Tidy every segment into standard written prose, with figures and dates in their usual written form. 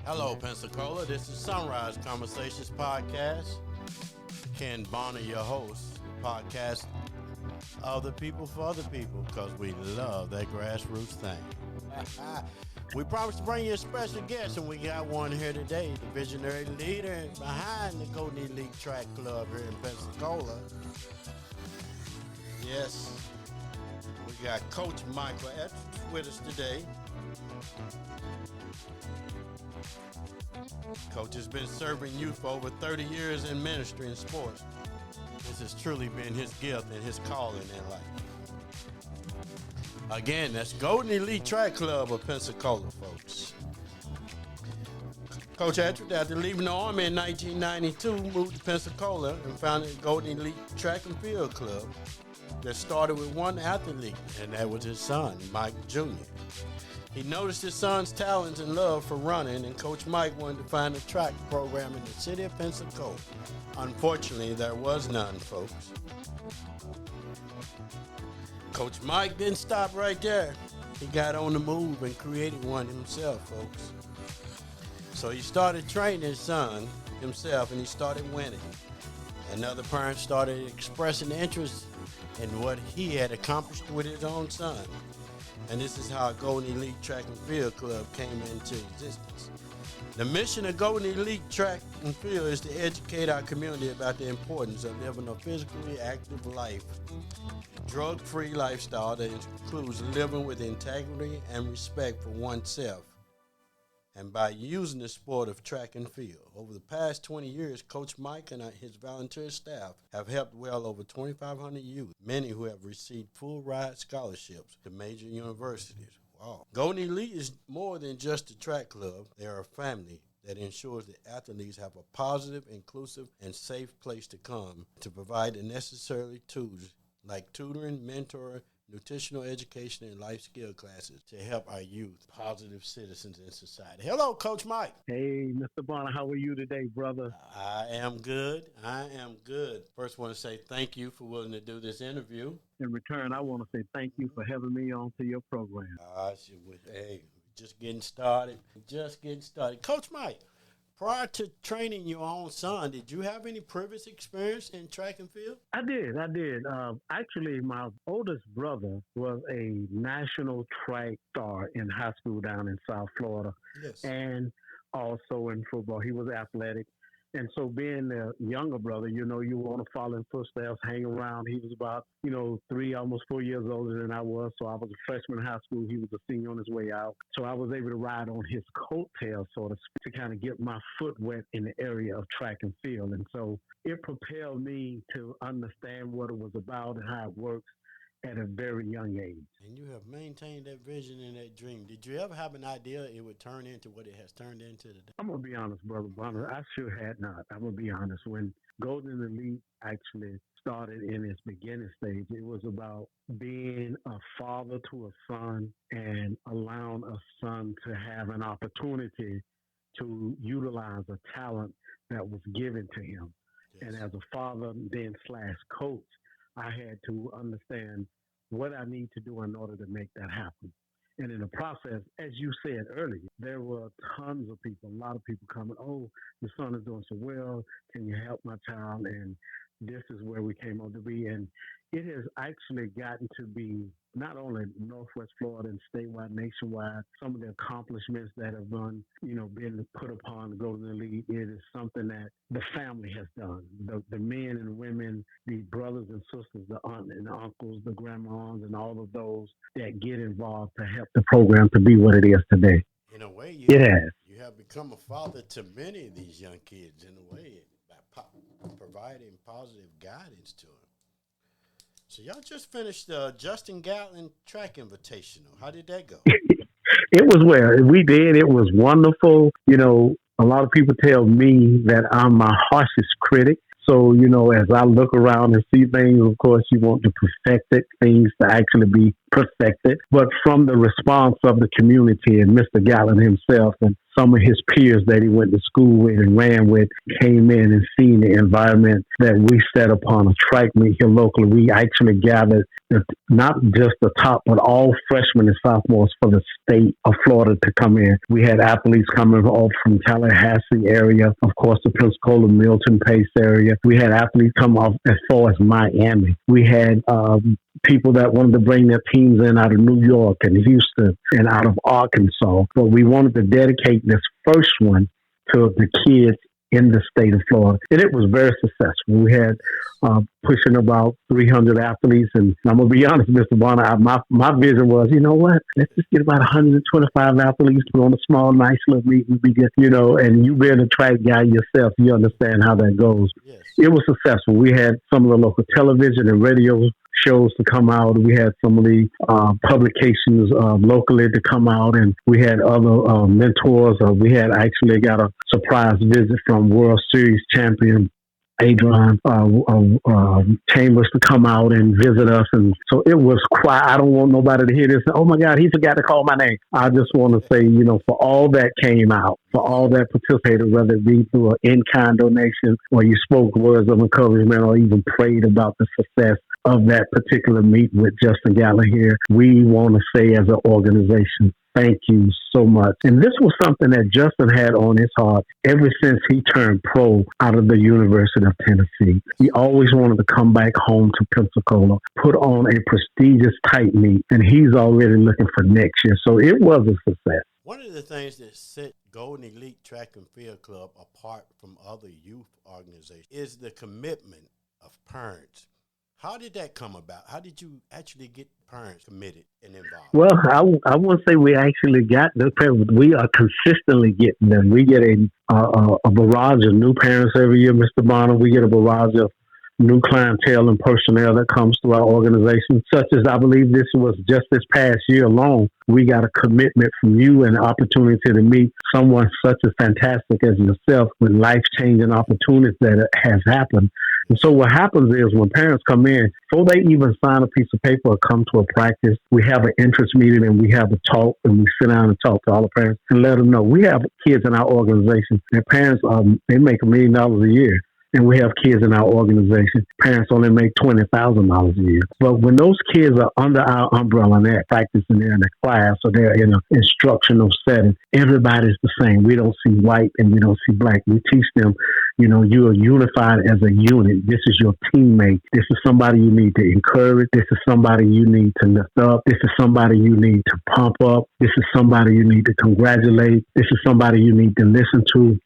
Hello, Pensacola. This is Sunrise Conversations Podcast. Ken Bonner, your host. Podcast of the people for other people because we love that grassroots thing. We promised to bring you a special guest, and we got one here today, the visionary leader behind the Golden Elite Track Club here in Pensacola. Yes, we got Coach Michael Etheredge with us today. Coach has been serving youth for over 30 years in ministry and sports. This has truly been his gift and his calling in life. Again, that's Golden Elite Track Club of Pensacola, folks. Coach Etheredge, after leaving the Army in 1992, moved to Pensacola and founded Golden Elite Track and Field Club that started with one athlete, and that was his son, Mike Jr. He noticed his son's talents and love for running, and Coach Mike wanted to find a track program in the city of Pensacola. Unfortunately, there was none, folks. Coach Mike didn't stop right there. He got on the move and created one himself, folks. So he started training his son himself, and he started winning. And other parents started expressing interest in what he had accomplished with his own son. And this is how Golden Elite Track and Field Club came into existence. The mission of Golden Elite Track and Field is to educate our community about the importance of living a physically active life, drug-free lifestyle that includes living with integrity and respect for oneself, and by using the sport of track and field. Over the past 20 years, Coach Mike and his volunteer staff have helped well over 2,500 youth, many who have received full ride scholarships to major universities. Wow. Golden Elite is more than just a track club. They are a family that ensures that athletes have a positive, inclusive, and safe place to come to provide the necessary tools like tutoring, mentoring, nutritional education, and life skill classes to help our youth, positive citizens in society. Hello, Coach Mike. Hey, Mr. Bonner, how are you today, brother? I am good. First, want to say thank you for willing to do this interview. In return, I want to say thank you for having me on to your program. Hey, just getting started. Coach Mike, prior to training your own son, did you have any previous experience in track and field? I did. Actually, my oldest brother was a national track star in high school down in South Florida. Yes. And also in football. He was athletic. And so being the younger brother, you want to follow in footsteps, hang around. He was about, 3, almost 4 years older than I was. So I was a freshman in high school. He was a senior on his way out. So I was able to ride on his coattails, sort of, to kind of get my foot wet in the area of track and field. And so it propelled me to understand what it was about and how it works at a very young age. And you have maintained that vision and that dream. Did you ever have an idea it would turn into what it has turned into today? I'm going to be honest, Brother Bonner. I sure had not. I'm going to be honest. When Golden Elite actually started in its beginning stage, it was about being a father to a son and allowing a son to have an opportunity to utilize a talent that was given to him. Yes. And as a father, then / coach, I had to understand what I need to do in order to make that happen. And in the process, as you said earlier, there were tons of people, a lot of people coming, oh, the son is doing so well. Can you help my child? And this is where we came on to be. And it has actually gotten to be not only Northwest Florida and statewide, nationwide, some of the accomplishments that have been put upon the Golden Elite. It is something that the family has done. The men and women, the brothers and sisters, the aunts and the uncles, the grandmas, and all of those that get involved to help the program to be what it is today. In a way, you have become a father to many of these young kids, in a way, by providing positive guidance to them. So y'all just finished the Justin Gatlin Track Invitational. How did that go? It was well. We did. It was wonderful. A lot of people tell me that I'm my harshest critic. So, as I look around and see things, of course, you want to perfect it, things to actually be perfected, but from the response of the community and Mr. Gallen himself and some of his peers that he went to school with and ran with came in and seen the environment that we set upon a track meet here locally. We actually gathered not just the top, but all freshmen and sophomores for the state of Florida to come in. We had athletes coming off from Tallahassee area, of course, the Pensacola, Milton, Pace area. We had athletes come off as far as Miami. We had people that wanted to bring their teams in out of New York and Houston and out of Arkansas. But we wanted to dedicate this first one to the kids in the state of Florida. And it was very successful. We had pushing about 300 athletes. And I'm going to be honest, Mr. Bonner, my vision was, you know what? Let's just get about 125 athletes, put on a small, nice little meet and be good, and you being a track guy yourself, you understand how that goes. Yes. It was successful. We had some of the local television and radio shows to come out. We had some of the publications locally to come out, and we had other mentors. We had actually got a surprise visit from World Series champion Adrian Chambers to come out and visit us. And so it was quiet. I don't want nobody to hear this. Oh my God, he forgot to call my name. I just want to say, for all that came out, for all that participated, whether it be through an in-kind donation or you spoke words of encouragement or even prayed about the success of that particular meet with Justin Gallen here, we want to say as an organization, thank you so much. And this was something that Justin had on his heart ever since he turned pro out of the University of Tennessee. He always wanted to come back home to Pensacola, put on a prestigious type meet, and he's already looking for next year. So it was a success. One of the things that set Golden Elite Track and Field Club apart from other youth organizations is the commitment of parents. How did that come about? How did you actually get parents committed and involved? Well, I won't say we actually got the parents. We are consistently getting them. We get a barrage of new parents every year, Mr. Bonner. We get a barrage of new clientele and personnel that comes through our organization, such as I believe this was just this past year alone. We got a commitment from you and an opportunity to meet someone such as fantastic as yourself with life-changing opportunities that has happened. And so what happens is when parents come in, before they even sign a piece of paper or come to a practice, we have an interest meeting and we have a talk and we sit down and talk to all the parents and let them know. We have kids in our organization. Their parents, they make $1 million a year. And we have kids in our organization. Parents only make $20,000 a year. But when those kids are under our umbrella and they're practicing, they're in a class or they're in an instructional setting, everybody's the same. We don't see white and we don't see black. We teach them, you are unified as a unit. This is your teammate. This is somebody you need to encourage. This is somebody you need to lift up. This is somebody you need to pump up. This is somebody you need to congratulate. This is somebody you need to listen to.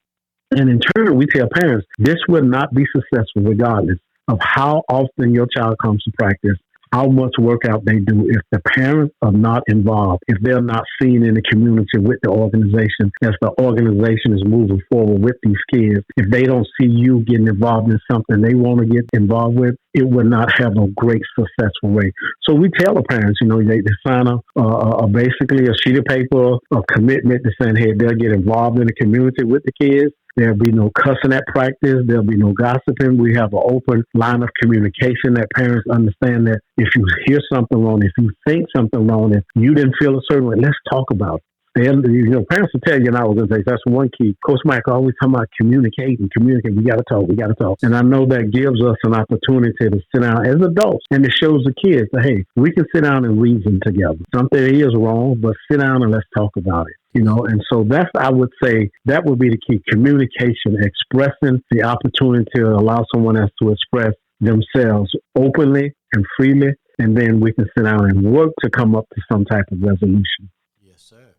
And in turn, we tell parents, this will not be successful regardless of how often your child comes to practice, how much workout they do. If the parents are not involved, if they're not seen in the community with the organization, as the organization is moving forward with these kids, if they don't see you getting involved in something they want to get involved with, it will not have a great successful rate. So we tell the parents, they sign basically a sheet of paper of commitment to saying, hey, they'll get involved in the community with the kids. There'll be no cussing at practice. There'll be no gossiping. We have an open line of communication that parents understand that if you hear something wrong, if you think something wrong, if you didn't feel a certain way, let's talk about it. Parents will tell you in our organization, that's one key. Coach Mike always talking about communicate. We got to talk. And I know that gives us an opportunity to sit down as adults and it shows the kids that, hey, we can sit down and reason together. Something is wrong, but sit down and let's talk about it. And so I would say that would be the key. Communication, expressing the opportunity to allow someone else to express themselves openly and freely. And then we can sit down and work to come up to some type of resolution. Yes, sir.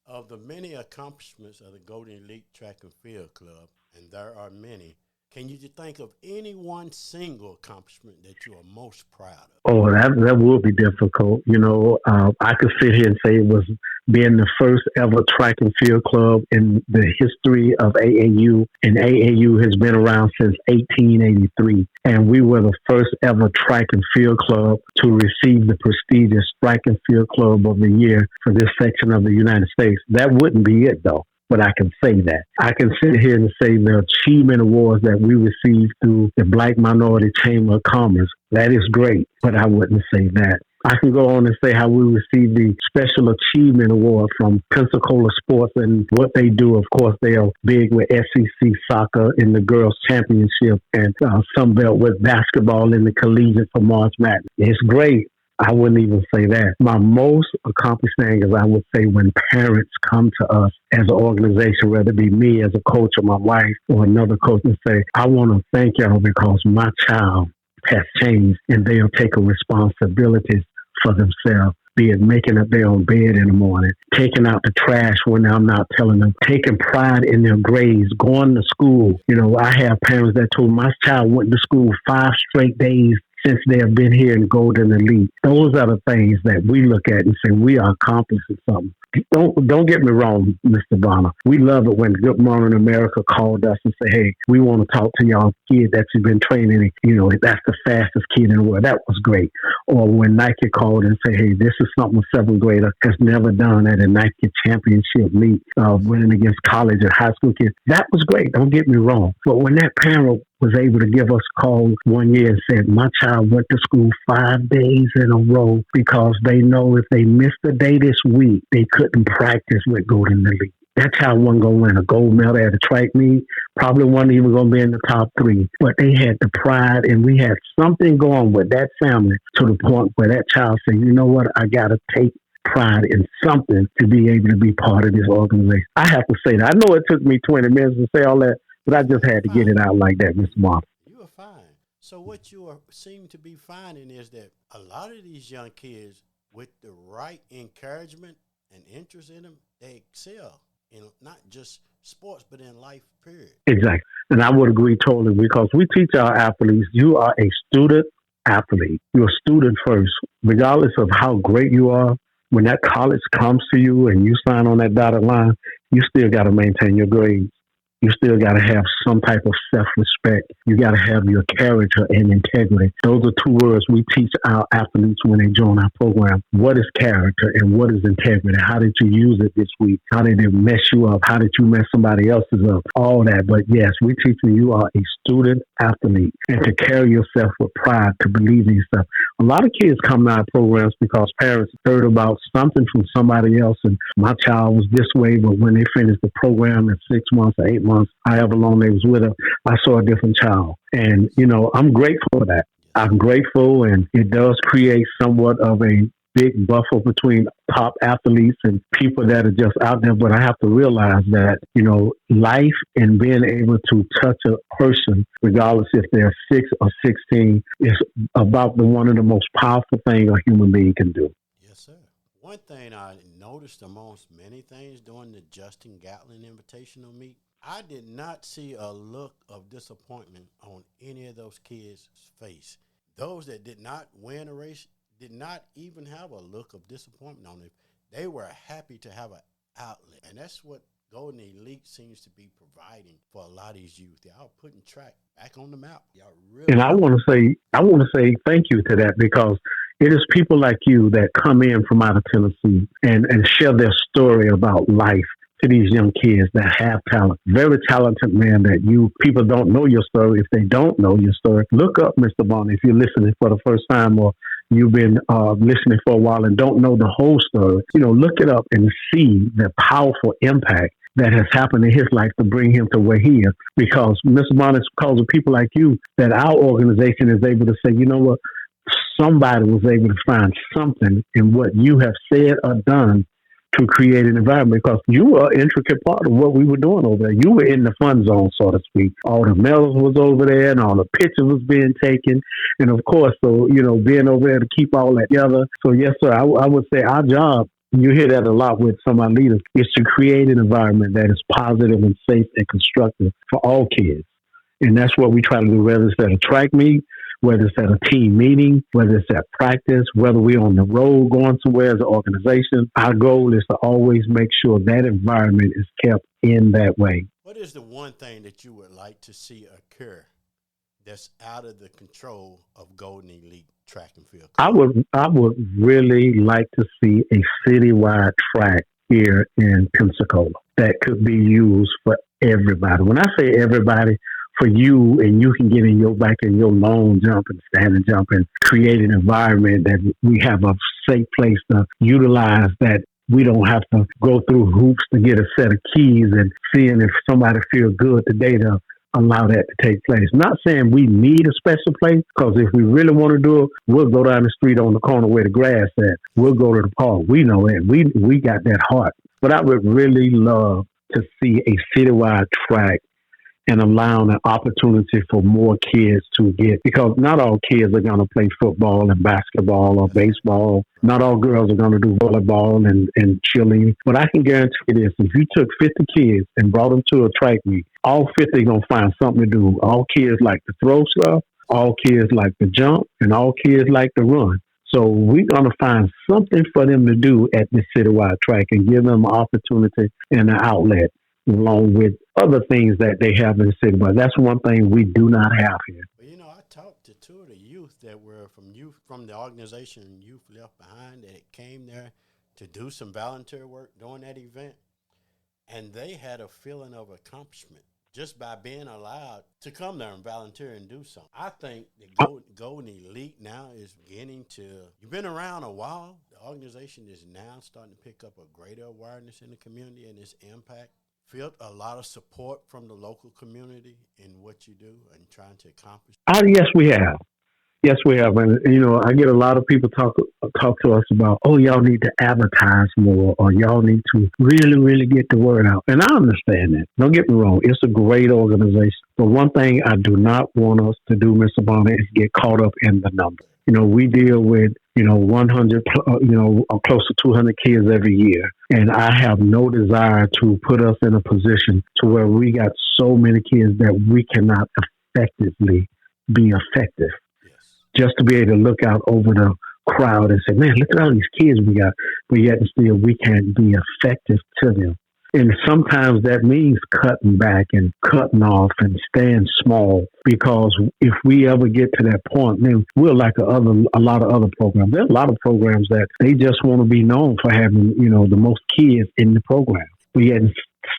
Of the many accomplishments of the Golden Elite Track and Field Club, and there are many, can you think of any one single accomplishment that you are most proud of? Oh, that would be difficult. I could sit here and say it was being the first ever track and field club in the history of AAU. And AAU has been around since 1883. And we were the first ever track and field club to receive the prestigious Track and Field Club of the Year for this section of the United States. That wouldn't be it, though. But I can say that. I can sit here and say the achievement awards that we received through the Black Minority Chamber of Commerce. That is great, but I wouldn't say that. I can go on and say how we received the Special Achievement Award from Pensacola Sports and what they do. Of course, they are big with SEC soccer in the girls' championship and some belt with basketball in the collegiate for March Madness. It's great. I wouldn't even say that. My most accomplished thing is I would say when parents come to us as an organization, whether it be me as a coach or my wife or another coach, and say, I want to thank y'all because my child has changed and they'll take a responsibility for themselves. Be it making up their own bed in the morning, taking out the trash when I'm not telling them, taking pride in their grades, going to school. You know, I have parents that told my child went to school 5 straight days since they have been here in Golden Elite. Those are the things that we look at and say we are accomplishing something. Don't get me wrong, Mr. Bonner. We love it when Good Morning America called us and said, hey, we want to talk to y'all kid that you've been training. You know, that's the fastest kid in the world. That was great. Or when Nike called and said, hey, this is something a 7th grader has never done at a Nike championship meet, winning against college and high school kids. That was great. Don't get me wrong. But when that parent was able to give us a call one year and said, my child went to school 5 days in a row because they know if they missed a day this week, they couldn't practice with Golden Elite. That child wasn't going to win a gold medal at a track meet, probably wasn't even going to be in the top 3. But they had the pride, and we had something going with that family to the point where that child said, you know what, I got to take pride in something to be able to be part of this organization. I have to say that. I know it took me 20 minutes to say all that, but I just had to get it out like that, Mr. Martin. You are fine. So what you seem to be finding is that a lot of these young kids, with the right encouragement and interest in them, they excel in not just sports, but in life, period. Exactly. And I would agree totally because we teach our athletes, you are a student athlete. You're a student first, regardless of how great you are. When that college comes to you and you sign on that dotted line, you still got to maintain your grades. You still got to have some type of self-respect. You got to have your character and integrity. Those are 2 words we teach our athletes when they join our program. What is character and what is integrity? How did you use it this week? How did it mess you up? How did you mess somebody else's up? All that. But yes, we teach you are a student athlete and to carry yourself with pride, to believe in yourself. A lot of kids come to our programs because parents heard about something from somebody else and my child was this way, but when they finished the program in 6 months or 8 months, however long they was with her, I saw a different child. And, you know, I'm grateful for that. I'm grateful, and it does create somewhat of a big buffer between top athletes and people that are just out there. But I have to realize that, you know, life and being able to touch a person, regardless if they're 6 or 16, is about one of the most powerful things a human being can do. Yes, sir. One thing I noticed amongst many things during the Justin Gatlin Invitational meet, I did not see a look of disappointment on any of those kids' face. Those that did not win a race did not even have a look of disappointment on them. They were happy to have an outlet. And that's what Golden Elite seems to be providing for a lot of these youth. Y'all putting track back on the map. Y'all really. And I want to say thank you to that because it is people like you that come in from out of Tennessee and share their story about life to these young kids that have talent. Very talented man that people don't know your story. If they don't know your story, look up Mr. Bonner if you're listening for the first time or you've been listening for a while and don't know the whole story. You know, look it up and see the powerful impact that has happened in his life to bring him to where he is. Because Mr. Bonner, it's because of people like you that our organization is able to say, you know what, somebody was able to find something in what you have said or done to create an environment, because you were an intricate part of what we were doing over there. You were in the fun zone, so to speak. All the medals was over there and all the pictures was being taken. And of course, so, you know, being over there to keep all that together. So yes, sir, I would say our job, you hear that a lot with some of our leaders, is to create an environment that is positive and safe and constructive for all kids. And that's what we try to do, whether it's at a track meet, whether it's at a team meeting, whether it's at practice, whether we're on the road going somewhere as an organization. Our goal is to always make sure that environment is kept in that way. What is the one thing that you would like to see occur that's out of the control of Golden Elite track and field? I would really like to see a citywide track here in Pensacola that could be used for everybody. When I say everybody, for you, and you can get in your back in your long jump and stand and jump and create an environment that we have a safe place to utilize, that we don't have to go through hoops to get a set of keys and seeing if somebody feels good today to allow that to take place. Not saying we need a special place, because if we really want to do it, we'll go down the street on the corner where the grass at. We'll go to the park. We know it. We got that heart. But I would really love to see a citywide track and allowing an opportunity for more kids to get, because not all kids are going to play football and basketball or baseball. Not all girls are going to do volleyball and cheerleading. But I can guarantee this, if you took 50 kids and brought them to a track meet, all 50 are going to find something to do. All kids like to throw stuff, all kids like to jump, and all kids like to run. So we're going to find something for them to do at this citywide track and give them an opportunity and an outlet, along with other things that they have in the city. But that's one thing we do not have here. Well, I talked to two of the youth that were from the organization Youth Left Behind that came there to do some volunteer work during that event, and they had a feeling of accomplishment just by being allowed to come there and volunteer and do something. I think the Golden Elite now is beginning to, you've been around a while, the organization is now starting to pick up a greater awareness in the community and its impact. Felt a lot of support from the local community in what you do and trying to accomplish? Yes, we have. Yes, we have. And, I get a lot of people talk to us about, oh, y'all need to advertise more, or y'all need to really, really get the word out. And I understand that. Don't get me wrong. It's a great organization. But one thing I do not want us to do, Mr. Bonner, is get caught up in the number. We deal with, 100, close to 200 kids every year. And I have no desire to put us in a position to where we got so many kids that we cannot effectively be effective. Just to be able to look out over the crowd and say, man, look at all these kids we got, but yet and still we can't be effective to them. And sometimes that means cutting back and cutting off and staying small, because if we ever get to that point, then we're like a lot of other programs. There are a lot of programs that they just want to be known for having, the most kids in the program. But yet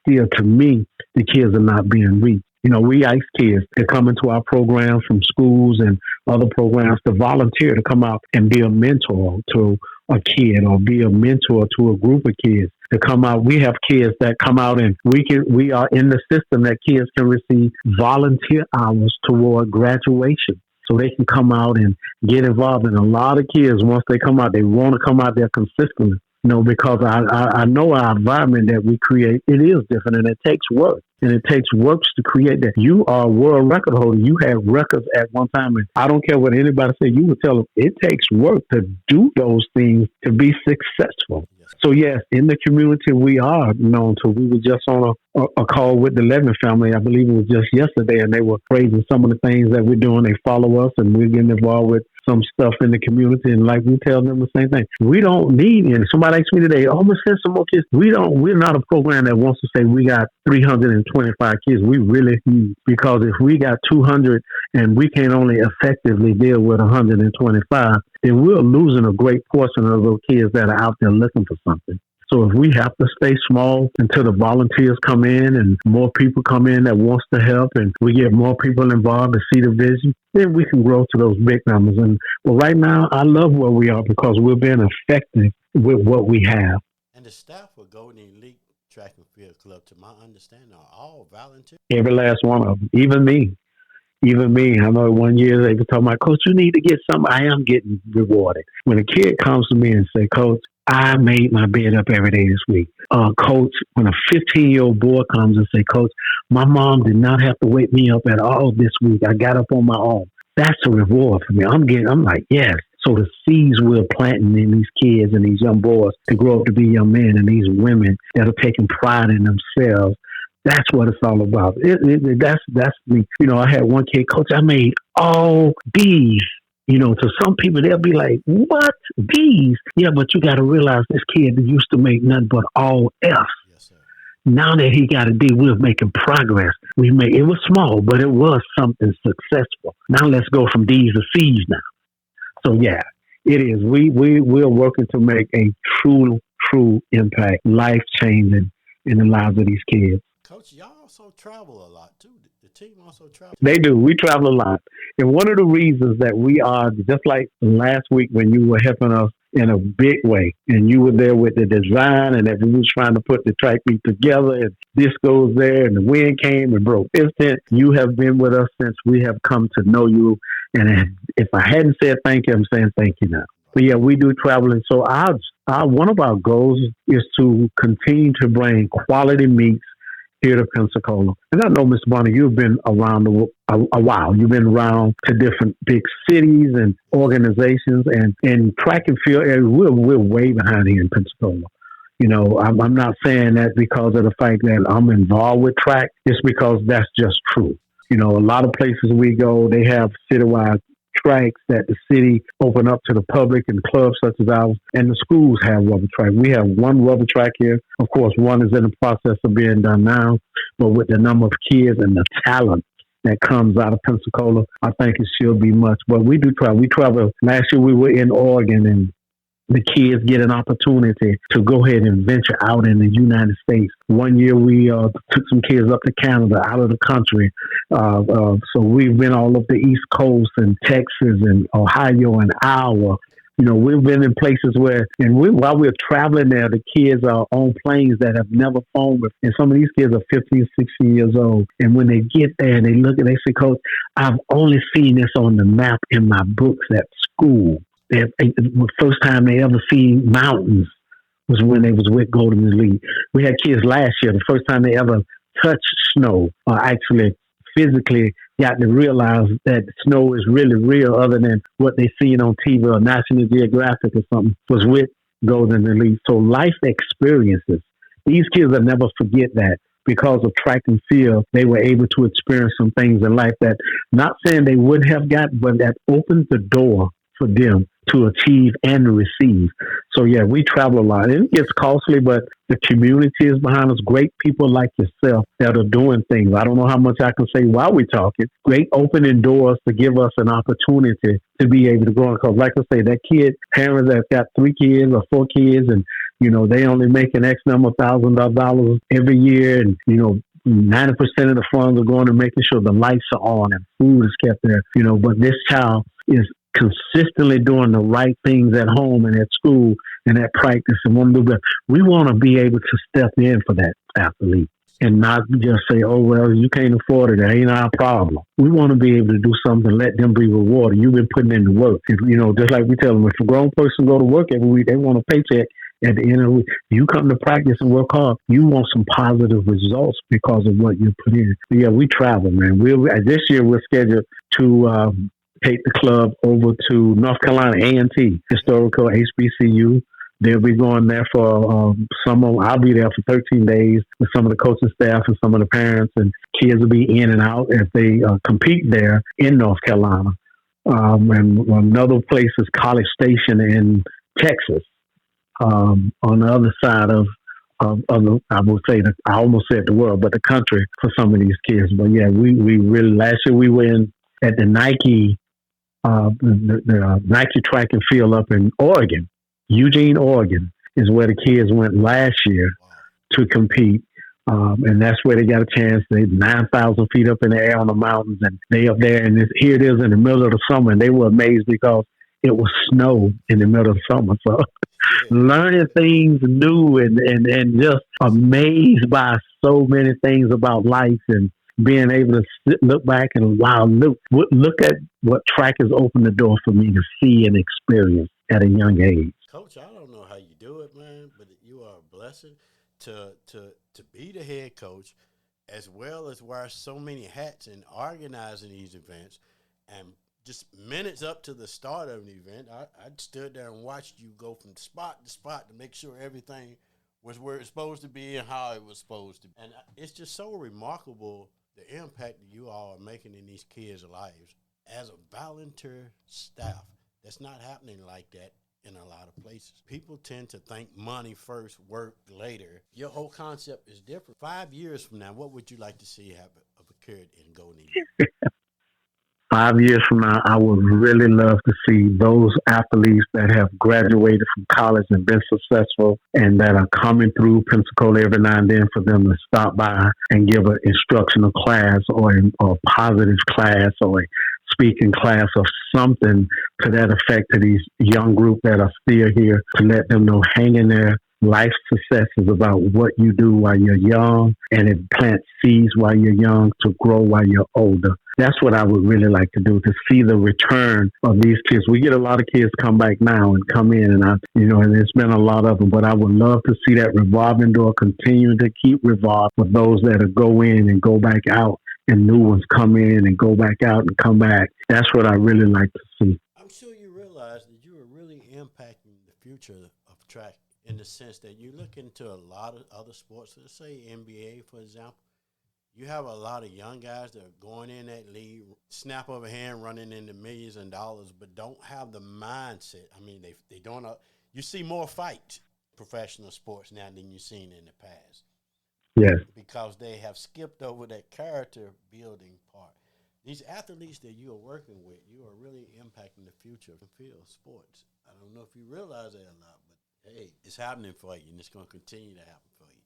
still, to me, the kids are not being reached. We ask kids to come into our programs from schools and other programs to volunteer to come out and be a mentor to a kid or be a mentor to a group of kids to come out. We have kids that come out and we are in the system that kids can receive volunteer hours toward graduation. So they can come out and get involved. And a lot of kids, once they come out, they want to come out there consistently. Because I know our environment that we create, it is different, and it takes work. And it takes works to create that. You are a world record holder. You have records at one time. And I don't care what anybody says. You would tell them it takes work to do those things to be successful. So, yes, in the community, we are known to. We were just on a call with the Levin family. I believe it was just yesterday, and they were praising some of the things that we're doing. They follow us, and we're getting involved with some stuff in the community. And like we tell them the same thing. We don't need any. Somebody asked me today, I'm going to send some more kids. We're not a program that wants to say we got 325 kids. We really need, because if we got 200 and we can only effectively deal with 125, then we're losing a great portion of those kids that are out there looking for something. So if we have to stay small until the volunteers come in and more people come in that wants to help and we get more people involved to see the vision, then we can grow to those big numbers. And right now, I love where we are because we're being effective with what we have. And the staff of Golden Elite Track and Field Club, to my understanding, are all volunteers? Every last one of them, even me. I know one year they were talking about, Coach, you need to get something. I am getting rewarded. When a kid comes to me and say, Coach, I made my bed up every day this week. Coach, when a 15-year-old boy comes and say, Coach, my mom did not have to wake me up at all this week. I got up on my own. That's a reward for me. I'm like, yes. So the seeds we're planting in these kids and these young boys to grow up to be young men, and these women that are taking pride in themselves, that's what it's all about. That's me. I had one kid, Coach, I made all B's. To some people, they'll be like, what? B's? Yeah, but you got to realize this kid used to make nothing but all F's. Yes, sir. Now that he got a D, we're making progress. It was small, but it was something successful. Now let's go from D's to C's now. So, yeah, it is. We're working to make a true impact, life-changing in the lives of these kids. Coach, y'all also travel a lot, too. The team also travels. They do. We travel a lot. And one of the reasons that we are, just like last week when you were helping us in a big way, and you were there with the design, and that we was trying to put the track meet together, and this goes there, and the wind came and broke this tent. You have been with us since we have come to know you. And if I hadn't said thank you, I'm saying thank you now. But yeah, we do traveling. So our one of our goals is to continue to bring quality meats here to Pensacola. And I know, Miss Bonner, you've been around a while. You've been around to different big cities and organizations, and in track and field area, we're way behind here in Pensacola. You know, I'm not saying that because of the fact that I'm involved with track. It's because that's just true. You know, a lot of places we go, they have citywide tracks that the city open up to the public, and clubs such as ours, and the schools have rubber track. We have one rubber track here. Of course, one is in the process of being done now, but with the number of kids and the talent that comes out of Pensacola, I think it should be much. But we do travel. We travel. Last year we were in Oregon, and the kids get an opportunity to go ahead and venture out in the United States. One year we took some kids up to Canada, out of the country. So we've been all up the East Coast and Texas and Ohio and Iowa. You know, we've been in places where, while we're traveling there, the kids are on planes that have never flown before. And some of these kids are 15, 16 years old. And when they get there and they look and they say, Coach, I've only seen this on the map in my books at school. The first time they ever seen mountains was when they was with Golden Elite. We had kids last year, the first time they ever touched snow, or actually physically got to realize that snow is really real, other than what they seen on TV or National Geographic or something, was with Golden Elite. So life experiences, these kids will never forget that. Because of track and field, they were able to experience some things in life that, not saying they would have got, but that opened the door for them to achieve and receive. So yeah, we travel a lot. It gets costly, but the community is behind us. Great people like yourself that are doing things. I don't know how much I can say while we're talking. Great opening doors to give us an opportunity to be able to go on. Because like I say, that kid, parents that got 3 kids or 4 kids, and you know they only making X number of thousands of dollars every year, and you know 90% of the funds are going to making sure the lights are on and food is kept there. You know, but this child is consistently doing the right things at home and at school and at practice, and want to do better. We want to be able to step in for that athlete and not just say, oh, well, you can't afford it. That ain't our problem. We want to be able to do something, let them be rewarded. You've been putting in the work. You know, just like we tell them, if a grown person go to work every week, they want a paycheck at the end of the week. You come to practice and work hard, you want some positive results because of what you put in. But yeah, we travel, man. This year we're scheduled to take the club over to North Carolina A&T, historical HBCU. They'll be going there for summer. I'll be there for 13 days with some of the coaching staff and some of the parents, and kids will be in and out as they compete there in North Carolina. And another place is College Station in Texas, on the other side of the, I would say, I almost said the world, but the country for some of these kids. But yeah, we really, last year we were at the Nike, the Nike track and field up in Oregon. Eugene, Oregon is where the kids went last year to compete. And that's where they got a chance. They 9,000 feet up in the air on the mountains, and they up there. And here it is in the middle of the summer, and they were amazed because it was snow in the middle of the summer. So learning things new and just amazed by so many things about life, and being able to look back and look at what track has opened the door for me to see and experience at a young age. Coach, I don't know how you do it, man, but you are a blessing to be the head coach, as well as wear so many hats in organizing these events. And just minutes up to the start of an event, I stood there and watched you go from spot to spot to make sure everything was where it's supposed to be and how it was supposed to be. And it's just so remarkable the impact that you all are making in these kids' lives as a volunteer staff. That's not happening like that in a lot of places. People tend to think money first, work later. Your whole concept is different. 5 years from now, what would you like to see have occurred in Golden Eagle? 5 years from now, I would really love to see those athletes that have graduated from college and been successful and that are coming through Pensacola every now and then for them to stop by and give an instructional class or a positive class or a speaking class or something to that effect to these young group that are still here to let them know hang in there. Life success is about what you do while you're young, and it plants seeds while you're young to grow while you're older. That's what I would really like to do, to see the return of these kids. We get a lot of kids come back now and come in, and it's been a lot of them, but I would love to see that revolving door continue to keep revolving for those that go in and go back out and new ones come in and go back out and come back. That's what I really like to see. I'm sure you realize that you are really impacting the future of track in the sense that you look into a lot of other sports. Let's say NBA, for example. You have a lot of young guys that are going in that league, snap of a hand, running into millions of dollars, but don't have the mindset. I mean, they don't. You see more fights professional sports now than you've seen in the past. Yes. Because they have skipped over that character building part. These athletes that you are working with, you are really impacting the future of the field of sports. I don't know if you realize that or not, but hey, it's happening for you, and it's going to continue to happen for you.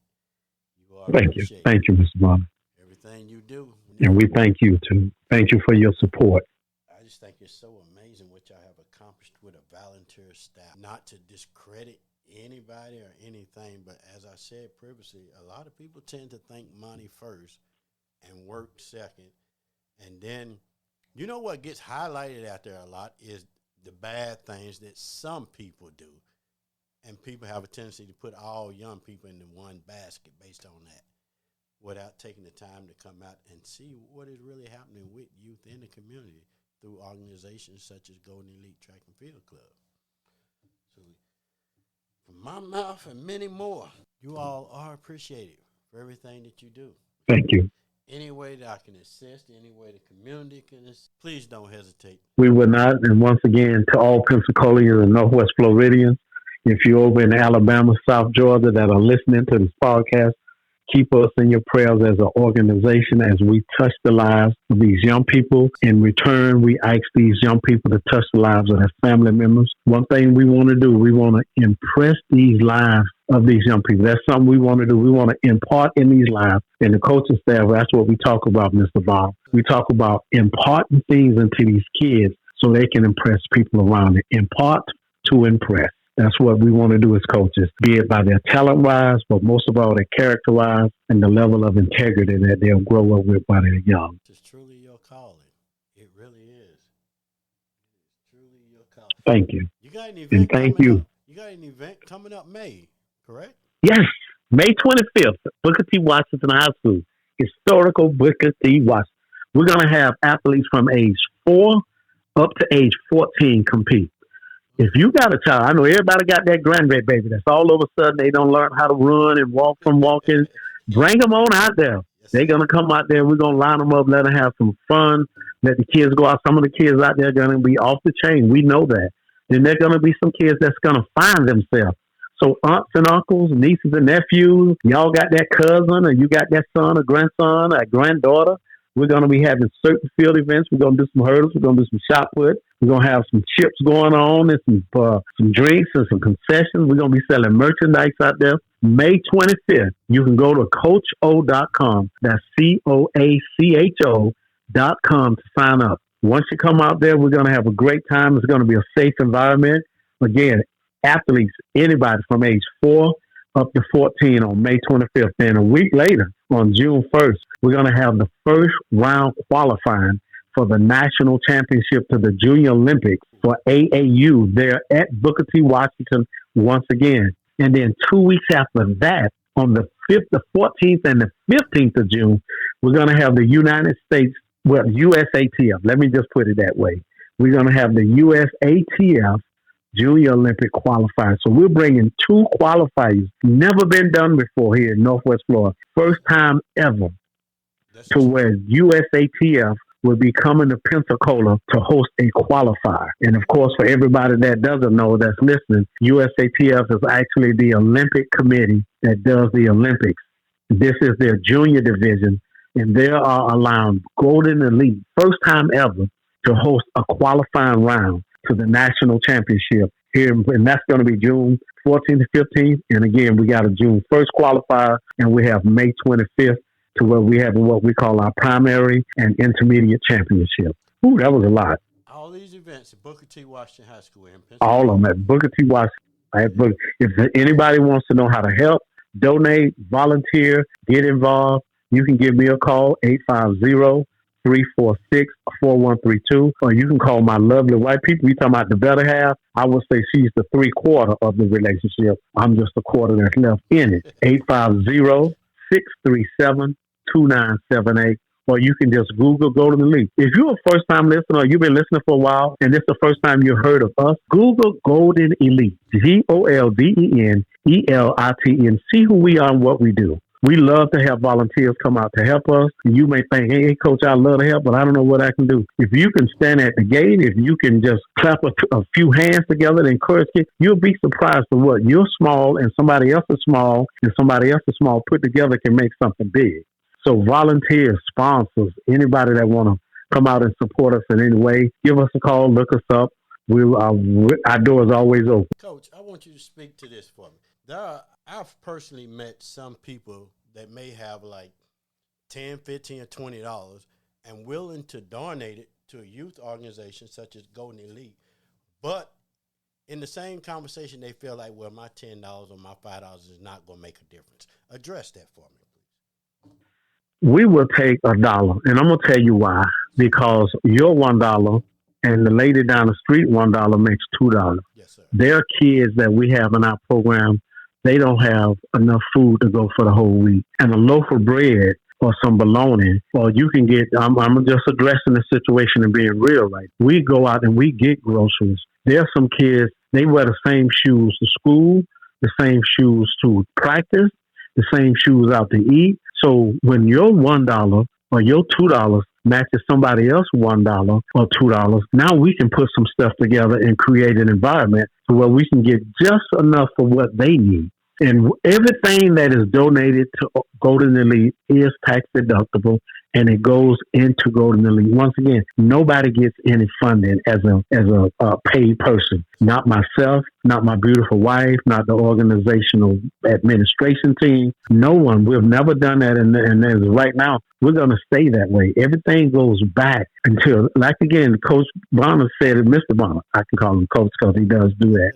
You are Thank you. Thank you, Mr. Bonner. Everything you do. And we thank you, too. Thank you for your support. I just think it's so amazing what y'all have accomplished with a volunteer staff. Not to discredit anybody or anything, but as I said previously, a lot of people tend to think money first and work second. And then, you know what gets highlighted out there a lot is the bad things that some people do. And people have a tendency to put all young people into one basket based on that, without taking the time to come out and see what is really happening with youth in the community through organizations such as Golden Elite Track and Field Club. So from my mouth and many more, you all are appreciated for everything that you do. Thank you. Any way that I can assist, any way the community can assist, please don't hesitate. We will not. And once again, to all Pensacolians and Northwest Floridians, if you're over in Alabama, South Georgia that are listening to this podcast, keep us in your prayers as an organization as we touch the lives of these young people. In return, we ask these young people to touch the lives of their family members. One thing we want to do, we want to impress these lives of these young people. That's something we want to do. We want to impart in these lives. And the coaching staff, that's what we talk about, Mr. Bob. We talk about imparting things into these kids so they can impress people around it. Impart to impress. That's what we want to do as coaches, be it by their talent-wise, but most of all their character-wise and the level of integrity that they'll grow up with while they're young. It's truly your calling. It really is. It's truly your calling. Thank you. You got an event and thank you. Up. You got an event coming up May, correct? Yes, May 25th, Booker T. Washington High School, historical Booker T. Washington. We're going to have athletes from age 4 up to age 14 compete. If you got a child, I know everybody got that grandbaby that's all of a sudden they don't learn how to run and walk from walking. Bring them on out there. They're going to come out there. We're going to line them up, let them have some fun, let the kids go out. Some of the kids out there are going to be off the chain. We know that. Then there are going to be some kids that's going to find themselves. So aunts and uncles, nieces and nephews, y'all got that cousin or you got that son or grandson or granddaughter. We're going to be having certain field events. We're going to do some hurdles. We're going to do some shot put. We're going to have some chips going on and some drinks and some concessions. We're going to be selling merchandise out there. May 25th, you can go to CoachO.com. That's COACHO.com to sign up. Once you come out there, we're going to have a great time. It's going to be a safe environment. Again, athletes, anybody from age 4 up to 14 on May 25th. And a week later, on June 1st, we're going to have the first round qualifying for the national championship to the Junior Olympics for AAU there at Booker T. Washington once again. And then 2 weeks after that, on the 5th, the 14th, and the 15th of June, we're going to have the United States, well, USATF. Let me just put it that way. We're going to have the USATF Junior Olympic qualifiers. So we're bringing 2 qualifiers, never been done before here in Northwest Florida. First time ever to where USATF will be coming to Pensacola to host a qualifier. And of course, for everybody that doesn't know that's listening, USATF is actually the Olympic committee that does the Olympics. This is their junior division, and they are allowing Golden Elite, first time ever, to host a qualifying round to the national championship here, and that's going to be June 14th to 15th. And again, we got a June 1st qualifier, and we have May 25th to where we have what we call our primary and intermediate championship. Ooh, that was a lot. All these events at Booker T. Washington High School in All Pensacola. of them at Booker T. Washington. If anybody wants to know how to help, donate, volunteer, get involved, you can give me a call, 850-346-4132, or you can call my lovely white people. You talking about the better half? I would say she's the 3/4 of the relationship. I'm just the quarter that's left in it. 850-637-2978. Or you can just Google Golden Elite. If you're a first-time listener or you've been listening for a while and this is the first time you heard of us, Google Golden Elite, GOLDENELITE, and see who we are and what we do. We love to have volunteers come out to help us. You may think, hey, Coach, I love to help, but I don't know what I can do. If you can stand at the gate, if you can just clap a few hands together to encourage kids, you'll be surprised at what you're small and somebody else is small and somebody else is small put together can make something big. So volunteers, sponsors, anybody that want to come out and support us in any way, give us a call, look us up. Our door is always open. Coach, I want you to speak to this for me. I've personally met some people that may have like $10, $15, or $20 and willing to donate it to a youth organization such as Golden Elite. But in the same conversation, they feel like, well, my $10 or my $5 is not going to make a difference. Address that for me. We will take $1, and I'm gonna tell you why. Because your $1 and the lady down the street $1 makes $2. Yes, sir. There are kids that we have in our program. They don't have enough food to go for the whole week, and a loaf of bread or some bologna, or you can get. I'm just addressing the situation and being real. Right, we go out and we get groceries. There are some kids. They wear the same shoes to school, the same shoes to practice, the same shoes out to eat. So when your $1 or your $2 matches somebody else's $1 or $2, now we can put some stuff together and create an environment to where we can get just enough for what they need. And everything that is donated to Golden Elite is tax deductible, and it goes into Golden Elite. Once again, nobody gets any funding as a paid person. Not myself, not my beautiful wife, not the organizational administration team. No one. We've never done that, and as right now, we're going to stay that way. Everything goes back until, like again, Coach Bonner said it, Mr. Bonner. I can call him Coach because he does do that.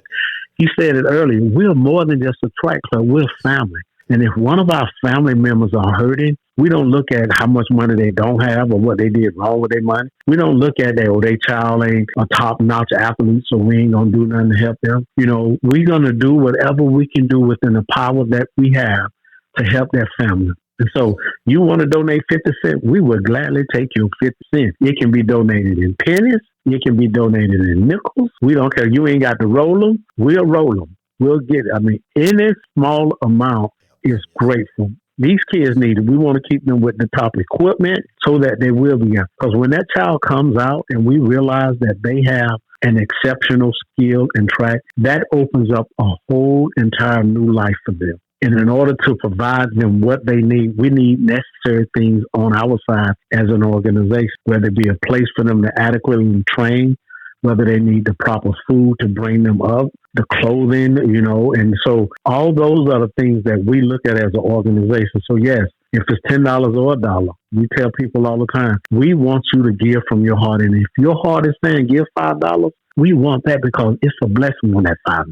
He said it earlier. We're more than just a track club. We're family. And if one of our family members are hurting, we don't look at how much money they don't have or what they did wrong with their money. We don't look at that, their child ain't a top-notch athlete, so we ain't going to do nothing to help them. You know, we're going to do whatever we can do within the power that we have to help that family. And so you want to donate 50 cents, we would gladly take your 50 cents. It can be donated in pennies. It can be donated in nickels. We don't care. You ain't got to roll them. We'll roll them. We'll get it. I mean, any small amount is grateful. These kids need it. We want to keep them with the top equipment so that they will be out. Because when that child comes out and we realize that they have an exceptional skill in track, that opens up a whole entire new life for them. And in order to provide them what they need, we need necessary things on our side as an organization, whether it be a place for them to adequately train, whether they need the proper food to bring them up, the clothing, you know. And so all those are the things that we look at as an organization. So yes, if it's $10 or $1, we tell people all the time, we want you to give from your heart. And if your heart is saying give $5, we want that because it's a blessing on that $5.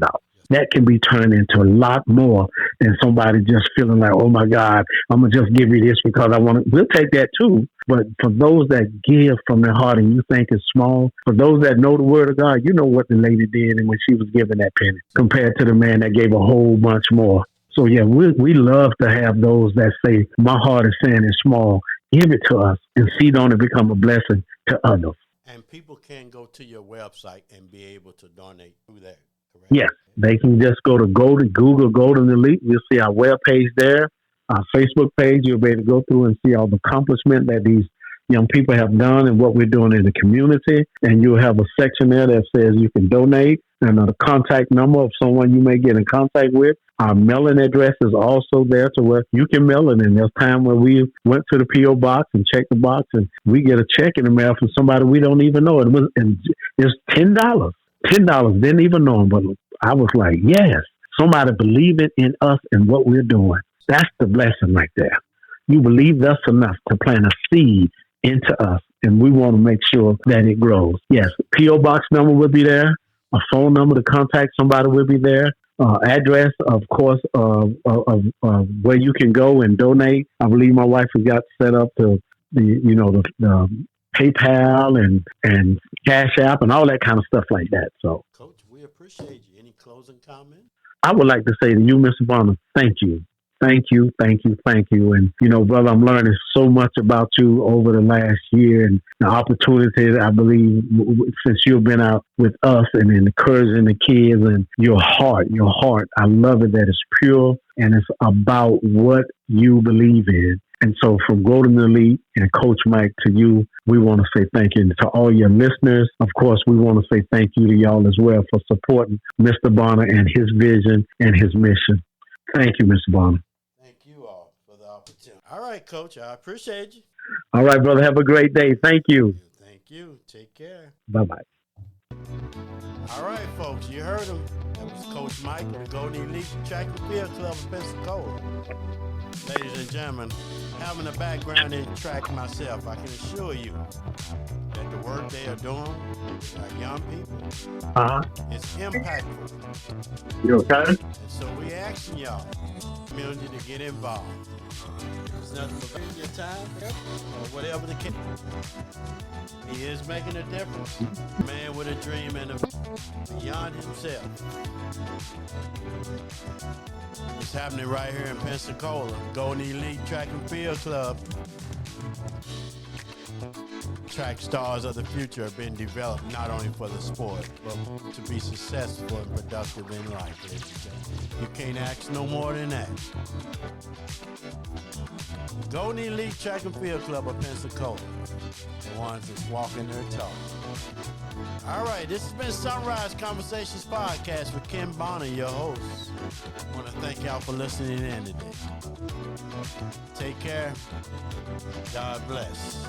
That can be turned into a lot more than somebody just feeling like, oh my God, I'm going to just give you this because I want to. We'll take that too. But for those that give from their heart and you think it's small, for those that know the word of God, you know what the lady did and when she was giving that penny compared to the man that gave a whole bunch more. So yeah, we love to have those that say, my heart is saying it's small. Give it to us and see it on it become a blessing to others. And people can go to your website and be able to donate through that, correct? Yes, they can just go to Google Golden Elite. You'll see our webpage there, our Facebook page. You'll be able to go through and see all the accomplishment that these young people have done and what we're doing in the community. And you'll have a section there that says you can donate and a contact number of someone you may get in contact with. Our mailing address is also there to where you can mail it. And there's time where we went to the P.O. box and checked the box, and we get a check in the mail from somebody we don't even know. And it's $10. $10. Didn't even know them, but I was like, yes, somebody believing in us and what we're doing. That's the blessing right there. You believed us enough to plant a seed into us, and we want to make sure that it grows. Yes, P.O. box number will be there. A phone number to contact somebody will be there. Address, of course, of where you can go and donate. I believe my wife has got set up to the PayPal and Cash App and all that kind of stuff like that. So, Coach, we appreciate you. Any closing comments? I would like to say to you, Mr. Bonner, thank you. Thank you, thank you, thank you. And, brother, I'm learning so much about you over the last year and the opportunities, I believe, since you've been out with us and encouraging the kids, and your heart, I love it that it's pure and it's about what you believe in. And so from Golden Elite and Coach Mike to you, we want to say thank you. And to all your listeners, of course, we want to say thank you to y'all as well for supporting Mr. Bonner and his vision and his mission. Thank you, Mr. Bonner. Thank you all for the opportunity. All right, Coach, I appreciate you. All right, brother. Have a great day. Thank you. Thank you. Take care. Bye-bye. All right, folks, you heard him. That was Coach Mike of the Golden Elite Track and Field Club of Pensacola. Ladies and gentlemen, having a background in track myself, I can assure you that the work they are doing with our young people is impactful. You okay? And so we asking y'all, community, to get involved. There's nothing but spending your time or whatever the case. He is making a difference. A man with a dream and a beyond himself. It's happening right here in Pensacola. Golden Elite Track and Field Club. Track stars of the future have been developed not only for the sport, but to be successful and productive in life. You can't ask no more than that. Golden Elite Track and Field Club of Pensacola. The ones that's walking their talk. All right, this has been Sunrise Conversations Podcast with Ken Bonner, your host. I want to thank y'all for listening in today. Take care. God bless.